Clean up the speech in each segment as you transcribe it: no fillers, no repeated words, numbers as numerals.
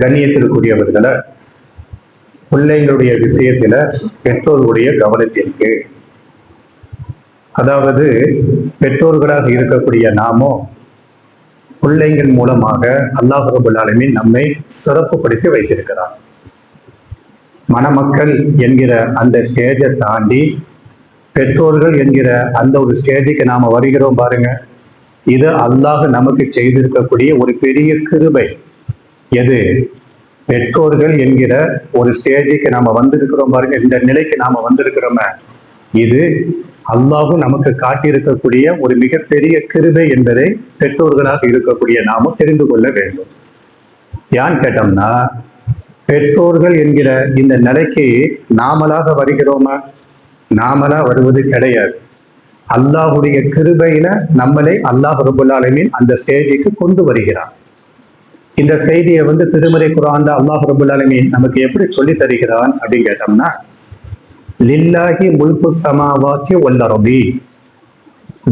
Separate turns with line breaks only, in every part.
கண்ணியத்திற்குரியவர்களை, பிள்ளைங்களுடைய விஷயத்துல பெற்றோர்களுடைய கவனத்திற்கு, அதாவது பெற்றோர்களாக இருக்கக்கூடிய நாமோ பிள்ளைங்கள் மூலமாக அல்லாஹ் ரப்பல் ஆலமீன் நம்மை சிறப்புப்படுத்தி வைத்திருக்கிறார். மணமக்கள் என்கிற அந்த ஸ்டேஜை தாண்டி பெற்றோர்கள் என்கிற அந்த ஒரு ஸ்டேஜுக்கு நாம வருகிறோம் பாருங்க. இது அல்லாஹ் நமக்கு செய்திருக்கக்கூடிய ஒரு பெரிய கிருபை. எது? பெற்றோர்கள் என்கிற ஒரு ஸ்டேஜுக்கு நாம வந்திருக்கிறோம் பாருங்க. இந்த நிலைக்கு நாம வந்திருக்கிறோமே, இது அல்லாஹும் நமக்கு காட்டியிருக்கக்கூடிய ஒரு மிகப்பெரிய கிருபை என்பதை பெற்றோர்களாக இருக்கக்கூடிய நாமும் தெரிந்து கொள்ள வேண்டும். ஏன்னு கேட்டோம்னா, பெற்றோர்கள் என்கிற இந்த நிலைக்கு நாமளாக வருகிறோமா? நாமளா வருவது கிடையாது. அல்லாஹுடைய கிருபையில நம்மளை அல்லாஹ் ரப்பல் ஆலமீன் அந்த ஸ்டேஜுக்கு கொண்டு வருகிறான். இந்த செய்தியை திருமறை குர்ஆன்ல அல்லாஹ் ரப்பல் ஆலமீன் நமக்கு எப்படி சொல்லி தருகிறான் அப்படின்னு கேட்டோம்னா, லில்லாஹி முல்கு ஸமாவாத்தி வல் அர்தி,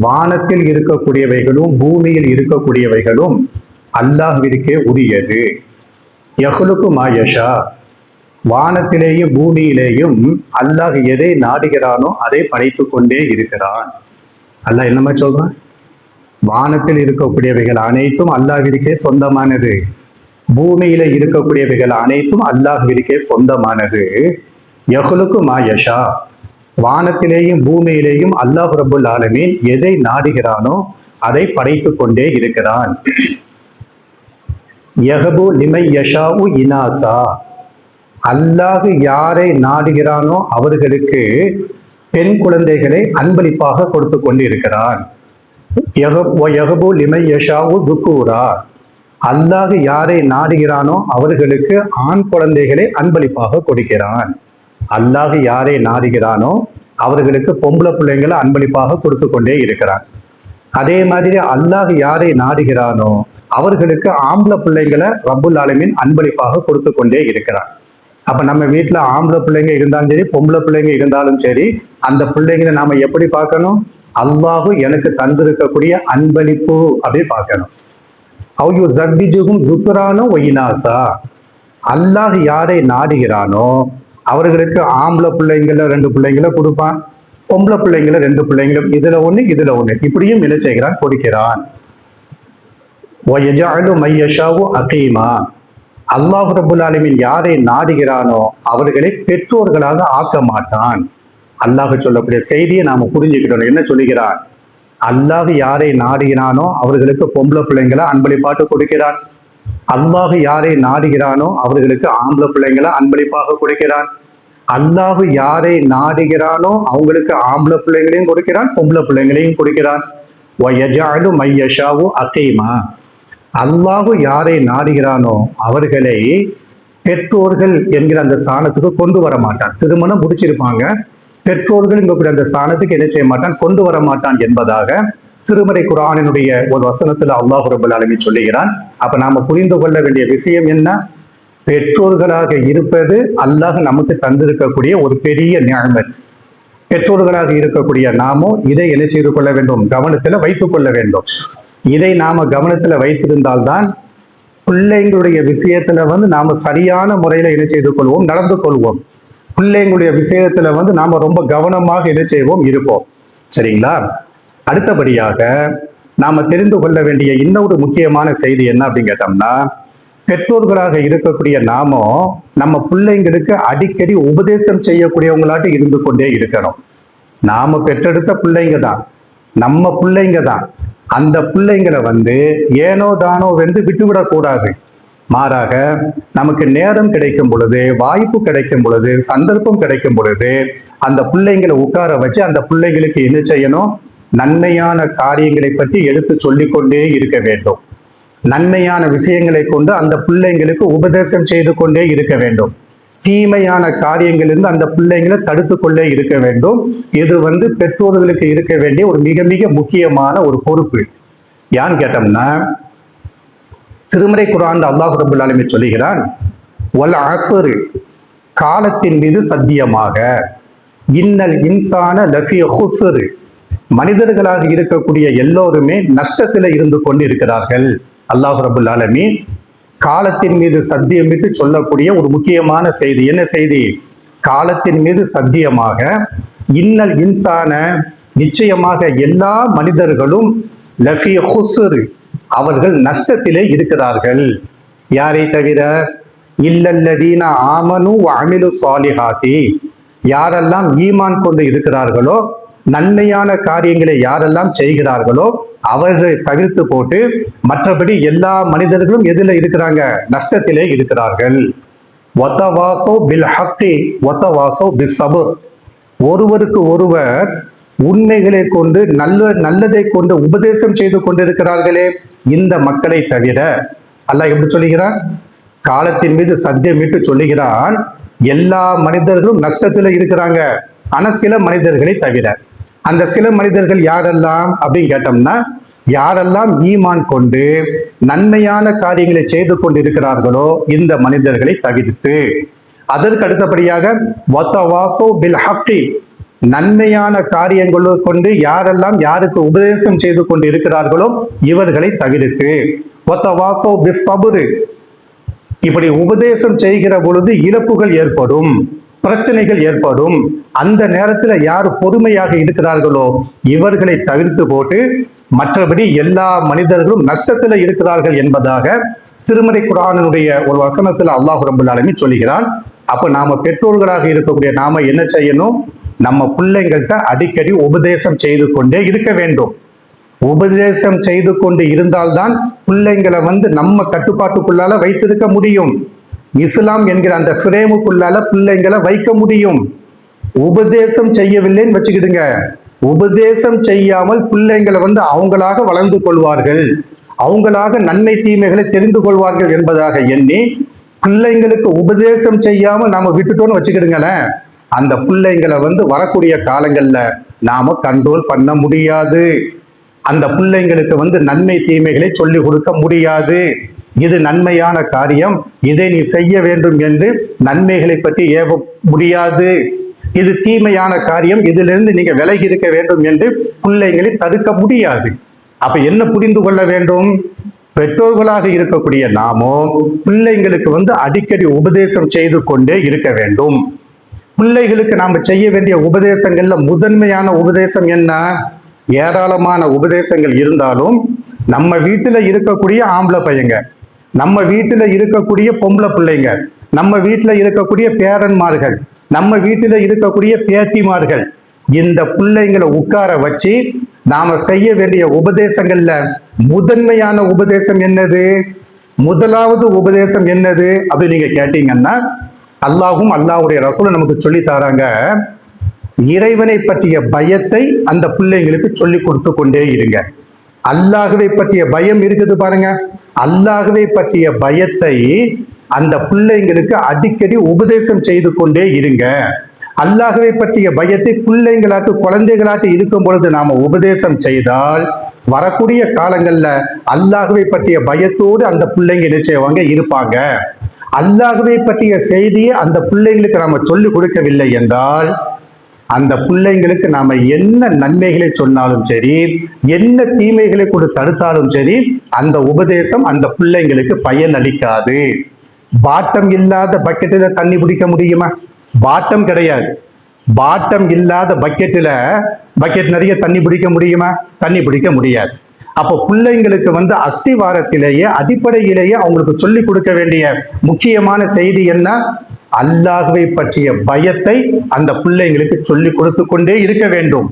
வானத்தில் இருக்கக்கூடியவைகளும் பூமியில் இருக்கக்கூடியவைகளும் அல்லாஹ்விற்கே உரியது. யஹ்லுகு மா யஷா, வானத்திலேயும் பூமியிலேயும் அல்லாஹ் எதை நாடுகிறானோ அதை படைத்து கொண்டே இருக்கிறான். அல்லாஹ் என்னமா சொல்றான்? வானத்தில் இருக்கக்கூடியவைகள் அனைத்தும் அல்லாஹ்விற்கே சொந்தமானது, பூமியில இருக்கக்கூடியவைகள் அனைத்தும் அல்லாஹ்விற்கே சொந்தமானது. யஹ்லுகு மா யஷா, வானத்திலேயும் பூமியிலேயும் அல்லாஹ் ரப்பல் ஆலமீன் எதை நாடுகிறானோ அதை படைத்து கொண்டே இருக்கிறான். யஹபு லிமை யஷாஉ இனாசா, அல்லாஹ் யாரை நாடுகிறானோ அவர்களுக்கு பெண் குழந்தைகளை அன்பளிப்பாக கொடுத்து கொண்டு இருக்கிறான். யஹபு லிமை யஷாஉ துக்கூரா, அல்லாஹ் யாரை நாடுகிறானோ அவர்களுக்கு ஆண் குழந்தைகளை அன்பளிப்பாக கொடுக்கிறான். அல்லாஹ் யாரை நாடுகிறானோ அவர்களுக்கு பொம்பளை பிள்ளைங்களை அன்பளிப்பாக கொடுத்து கொண்டே இருக்கிறான். அதே மாதிரி அல்லாஹ் யாரை நாடுகிறானோ அவர்களுக்கு ஆம்பளை பிள்ளைங்களை ரப்புல் ஆலமீன் அன்பளிப்பாக கொடுத்து கொண்டே இருக்கிறான். அப்ப நம்ம வீட்டுல ஆம்பளை பிள்ளைங்க இருந்தாலும் சரி, பொம்பளை பிள்ளைங்க இருந்தாலும் சரி, அந்த பிள்ளைங்களை நாம எப்படி பார்க்கணும்? அல்லாஹ் எனக்கு தந்திருக்கக்கூடிய அன்பளிப்பு அப்படி பார்க்கணும். அவ்யு ஜப்பிஜுகும் ஜுக்ரானோ ஒயினாசா, அல்லாஹ் யாரை நாடுகிறானோ அவர்களுக்கு ஆம்பளை பிள்ளைங்கள 2 பிள்ளைங்களை கொடுப்பான், பொம்பளை பிள்ளைங்கள 2 பிள்ளைங்களும், இதுல ஒண்ணு இதுல ஒண்ணு, இப்படியும் என்ன செய்கிறான்? கொடுக்கிறான். அகீமா, அல்லாஹ் ரப்பல் ஆலமீன் யாரை நாடுகிறானோ அவர்களை பெற்றோர்களாக ஆக்க மாட்டான். அல்லாஹ் சொல்லக்கூடிய செய்தியை நாம புரிஞ்சுக்கிட்டோம். என்ன சொல்லுகிறான்? அல்லாஹ் யாரை நாடுகிறானோ அவர்களுக்கு பொம்பளை பிள்ளைங்களை அன்பளிப்பாட்டு கொடுக்கிறான். அல்லாஹ் யாரை நாடுகிறானோ அவர்களுக்கு ஆம்பளை பிள்ளைங்களை அன்பளிப்பாக கொடுக்கிறான். அல்லாஹ் யாரை நாடுகிறானோ அவங்களுக்கு ஆம்பளை பிள்ளைங்களையும் கொடுக்கிறான், பொம்பளை பிள்ளைங்களையும் கொடுக்கிறான். வயஜஅலு மையஷாவு அகீமா, அல்லாஹ் யாரை நாடுகிறானோ அவர்களை பெற்றோர்கள் என்கிற அந்த ஸ்தானத்துக்கு கொண்டு வர மாட்டான். திருமணம் முடிச்சிருப்பாங்க, பெற்றோர்கள் என்கிற அந்த ஸ்தானத்துக்கு என்ன செய்ய மாட்டான்? கொண்டு வர மாட்டான் என்பதாக திருமறை குர்ஆனினுடைய ஒரு வசனத்துல அல்லாஹ் ரப்பல் ஆலமீன் சொல்லுகிறான். அப்ப நாம புரிந்து கொள்ள வேண்டிய விஷயம் என்ன? பெற்றோர்களாக இருப்பது அல்லாஹ் நமக்கு தந்திருக்கக்கூடிய ஒரு பெரிய நிஅமத். பெற்றோர்களாக இருக்கக்கூடிய நாமோ இதை என்ன செய்து கொள்ள வேண்டும்? கவனத்துல வைத்துக் கொள்ள வேண்டும். இதை நாம கவனத்துல வைத்திருந்தால்தான் பிள்ளைங்களுடைய விஷயத்துல நாம சரியான முறையில என்ன செய்து கொள்வோம்? நடந்து கொள்வோம். பிள்ளைங்களுடைய விஷயத்துல நாம ரொம்ப கவனமாக என்ன செய்வோம்? இருப்போம். சரிங்களா? அடுத்தபடியாக நாம தெரிந்து கொள்ள வேண்டிய இன்னொரு முக்கியமான செய்தி என்ன அப்படின்னு கேட்டோம்னா, பெற்றோர்களாக இருக்கக்கூடிய நாமோ நம்ம பிள்ளைங்களுக்கு அடிக்கடி உபதேசம் செய்யக்கூடியவங்களாட்டு இருந்து கொண்டே இருக்கணும். நாம பெற்றெடுத்த பிள்ளைங்க தான், நம்ம பிள்ளைங்க தான். அந்த பிள்ளைங்களை ஏனோ தானோ விட்டுவிடக்கூடாது. மாறாக நமக்கு நேரம் கிடைக்கும் பொழுது, வாய்ப்பு கிடைக்கும் பொழுது, சந்தர்ப்பம் கிடைக்கும் பொழுது அந்த பிள்ளைங்களை உட்கார வச்சு அந்த பிள்ளைங்களுக்கு என்ன செய்யணும்? நன்மையான காரியங்களை பற்றி எடுத்து சொல்லிக்கொண்டே இருக்க வேண்டும். நன்மையான விஷயங்களை கொண்டு அந்த பிள்ளைங்களுக்கு உபதேசம் செய்து கொண்டே இருக்க வேண்டும். தீமையான காரியங்களிலிருந்து அந்த பிள்ளைங்களை தடுத்து கொண்டே இருக்க வேண்டும். இது பெற்றோர்களுக்கு இருக்க வேண்டிய ஒரு மிக மிக முக்கியமான ஒரு பொறுப்பு. யான்னு கேட்டோம்னா, திருமறை குர்ஆன்ல அல்லாஹ் ரப்பல் ஆலமீன் சொல்லுகிறான், வல் அஸ்ர், காலத்தின் மீது சத்தியமாக, இன்னல் இன்சான லஃபி ஹுஸ்ர், மனிதர்களாக இருக்கக்கூடிய எல்லோருமே நஷ்டத்துல இருந்து கொண்டு இருக்கிறார்கள். அல்லாஹ் ரப்பல் ஆலமீன் காலத்தின் மீது சத்தியமிட்டு சொல்லக்கூடிய ஒரு முக்கியமான செய்தி. என்ன செய்தி? காலத்தின் மீது சத்தியமாக, இன்னல் இன்சான, நிச்சயமாக எல்லா மனிதர்களும் லஃபி ஹுஸ்ர், அவர்கள் நஷ்டத்திலே இருக்கிறார்கள். யாரை தவிர? இல்லல்லதீன ஆமனு வ அமிலு ஸாலிஹாத்தி, யாரெல்லாம் ஈமான் கொண்டு இருக்கிறார்களோ, நன்மையான காரியங்களை யாரெல்லாம் செய்கிறார்களோ அவர்களை தவிர்த்து போட்டு மற்றபடி எல்லா மனிதர்களும் எதில் இருக்கிறாங்க? நஷ்டத்திலே இருக்கிறார்கள். வதவாசோ பில் ஹக்கி வதவாசோ பிஸ் சபுர், ஒருவருக்கு ஒருவர் உண்மைகளை கொண்டு நல்லதை கொண்டு உபதேசம் செய்து கொண்டிருக்கிறார்களே இந்த மக்களை தவிர. அல்லாஹ் எப்படி சொல்லுகிறான்? காலத்தின் மீது சத்தியமிட்டு சொல்லுகிறான், எல்லா மனிதர்களும் நஷ்டத்துல இருக்கிறாங்க, ஆனா சில மனிதர்களை தவிர. அந்த சில மனிதர்கள் யாரெல்லாம் அப்படின்னு கேட்டோம்னா, யாரெல்லாம் ஈமான் கொண்டு நன்மையான காரியங்களை செய்து கொண்டிருக்கிறார்களோ இந்த மனிதர்களை தவிர்த்து. அதற்கு அடுத்தபடியாக வதவாசோ பில் ஹக்கி, நன்மையான காரியங்களை கொண்டு யாரெல்லாம் யாருக்கு உபதேசம் செய்து கொண்டு இருக்கிறார்களோ இவர்களை தவிர்த்து. வதவாசோ பிஸ் சபுர், இப்படி உபதேசம் செய்கிற பொழுது இழப்புகள் ஏற்படும், பிரச்சனைகள் ஏற்படும். அந்த நேரத்தில் யார் பொறுமையாக இருக்கிறார்களோ இவர்களை தவிர்த்து போட்டு மற்றபடி எல்லா மனிதர்களும் நஷ்டத்துல இருக்கிறார்கள் என்பதாக திருமறை குர்ஆனுடைய ஒரு வசனத்துல அல்லாஹ் ரப்பல் ஆலமீன் சொல்லுகிறான். அப்ப நாம பெற்றோர்களாக இருக்கக்கூடிய நாம என்ன செய்யணும்? நம்ம பிள்ளைங்கள்ட்ட அடிக்கடி உபதேசம் செய்து கொண்டே இருக்க வேண்டும். உபதேசம் செய்து கொண்டு இருந்தால்தான் பிள்ளைங்களை நம்ம கட்டுப்பாட்டுக்குள்ளால வைத்திருக்க முடியும். இஸ்லாம் என்கிற அந்த பிரேமுக்குள்ளால பிள்ளைங்களை வைக்க முடியும். உபதேசம் செய்யவில்லைன்னு வச்சுக்கிடுங்க, உபதேசம் செய்யாமல் பிள்ளைங்களை அவங்களாக வளர்ந்து கொள்வார்கள், அவங்களாக நன்மை தீமைகளை தெரிந்து கொள்வார்கள் என்பதாக எண்ணி பிள்ளைங்களுக்கு உபதேசம் செய்யாம நாம விட்டுட்டோம்னு வச்சுக்கிடுங்களேன், அந்த பிள்ளைங்களை வரக்கூடிய காலங்கள்ல நாம கண்ட்ரோல் பண்ண முடியாது. அந்த பிள்ளைங்களுக்கு நன்மை தீமைகளை சொல்லிக் கொடுக்க முடியாது. இது நன்மையான காரியம், இதை நீ செய்ய வேண்டும் என்று நன்மைகளை பற்றி ஏவ முடியாது. இது தீமையான காரியம், இதிலிருந்து நீங்க விலகி இருக்க வேண்டும் என்று பிள்ளைங்களை தடுக்க முடியாது. அப்ப என்ன புரிந்து கொள்ள வேண்டும்? பெற்றோர்களாக இருக்கக்கூடிய நாமோ பிள்ளைங்களுக்கு அடிக்கடி உபதேசம் செய்து கொண்டே இருக்க வேண்டும். பிள்ளைகளுக்கு நாம செய்ய வேண்டிய உபதேசங்கள்ல முதன்மையான உபதேசம் என்ன? ஏராளமான உபதேசங்கள் இருந்தாலும் நம்ம வீட்டுல இருக்கக்கூடிய ஆம்பளை பையங்க, நம்ம வீட்டுல இருக்கக்கூடிய பொம்பளை பிள்ளைங்க, நம்ம வீட்டுல இருக்கக்கூடிய பேரன்மார்கள், நம்ம வீட்டுல இருக்கக்கூடிய பேத்திமார்கள், இந்த பிள்ளைங்களை உட்கார வச்சு நாம செய்ய வேண்டிய உபதேசங்கள்ல முதன்மையான உபதேசம் என்னது? முதலாவது உபதேசம் என்னது அப்படின்னு நீங்க கேட்டீங்கன்னா, அல்லாஹும் அல்லாஹ்வுடைய ரசூலும் நமக்கு சொல்லி தராங்க, இறைவனை பற்றிய பயத்தை அந்த பிள்ளைங்களுக்கு சொல்லி கொடுத்து கொண்டே இருங்க. அல்லாஹ்வை பற்றிய பயம் இருக்குது பாருங்க, அல்லாஹ்வை பற்றிய பயத்தை அந்த பிள்ளைங்களுக்கு அடிக்கடி உபதேசம் செய்து கொண்டே இருங்க. அல்லாஹ்வை பற்றிய பயத்தை பிள்ளைங்களாட்டு குழந்தைகளாட்டு இருக்கும் பொழுது நாம உபதேசம் செய்தால் வரக்கூடிய காலங்கள்ல அல்லாஹ்வை பற்றிய பயத்தோடு அந்த பிள்ளைங்க நிச்சயவாங்க இருப்பாங்க. அல்லாஹ்வை பற்றிய செய்தியை அந்த பிள்ளைங்களுக்கு நாம சொல்லிக் கொடுக்கவில்லை என்றால் அந்த பிள்ளைங்களுக்கு நாம என்ன நன்மைகளை சொன்னாலும் சரி, என்ன தீமைகளை கொண்டு தடுத்தாலும் சரி, அந்த உபதேசம் அந்த பிள்ளைங்களுக்கு பயன் அளிக்காது. பாட்டம் இல்லாத பக்கெட்டில் தண்ணி பிடிக்க முடியுமா? பாட்டம் கிடையாது. பாட்டம் இல்லாத பக்கெட் நிறைய தண்ணி பிடிக்க முடியுமா? தண்ணி பிடிக்க முடியாது. அப்போ பிள்ளைங்களுக்கு அஸ்திவாரத்திலேயே அடிப்படையிலேயே அவங்களுக்கு சொல்லிக் கொடுக்க வேண்டிய முக்கியமான செய்தி என்ன? அல்லாஹ்வை பற்றிய பயத்தை அந்த பிள்ளைங்களுக்கு சொல்லிக் கொடுத்து கொண்டே இருக்க வேண்டும்.